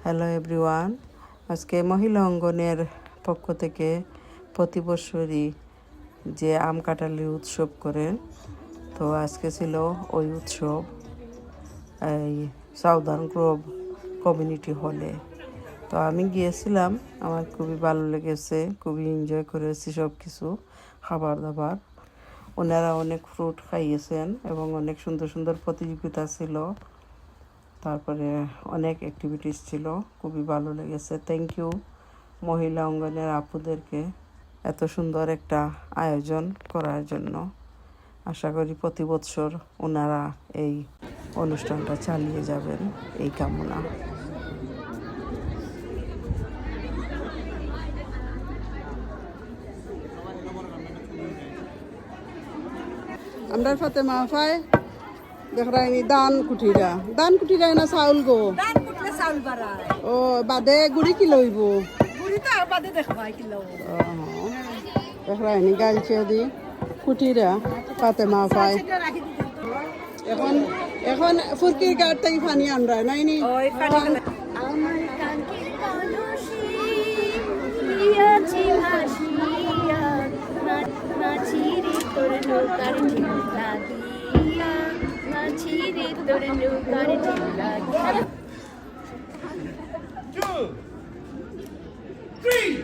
Hello everyone, আজকে মহিলা অঙ্গনের পক্ষ থেকে প্রতি বছরই যে আম কাঁঠালি উৎসব করেন, তো আজকে ছিল ওই উৎসব এই সাউদার্ন গ্রোভ কমিউনিটি হলে। তো আমি গিয়েছিলাম, আমার খুবই ভালো লেগেছে, খুবই এনজয় করেছি সব কিছু খাবার দাবার। ওনারা অনেক ফ্রুট খাইয়েছেন এবং অনেক সুন্দর সুন্দর প্রতিযোগিতা ছিল, তারপরে অনেক অ্যাক্টিভিটিস ছিল, খুবই ভালো লেগেছে। থ্যাংক ইউ মহিলা অঙ্গনের আপুদেরকে এত সুন্দর একটা আয়োজন করার জন্য। আশা করি প্রতি বছর ওনারা এই অনুষ্ঠানটা চালিয়ে যাবেন, এই কামনা। আমরা ফাতেমা আফায় দেখরাইনি দান কুটিরা না চাউল গো দান কুটলে চাউল বাড়ায় ও বাদে গুড়ি কি লইব গুড়ি তো আর বাদে দেখবাই কিলো দেখরাইনি গাইছে দি কুটিরা ফাতেমা আফায় এখন এখন ফুরকির গাড় থেকে পানি আনরা নাইনি ওই পানি আমার কানকে কলসি দিয়াছি ভাসিয়া মাছিরে তোর নৌকার ঢিলা দিয়া মাছিরে তোর নৌকার ঢিলা দিয়া 2, 3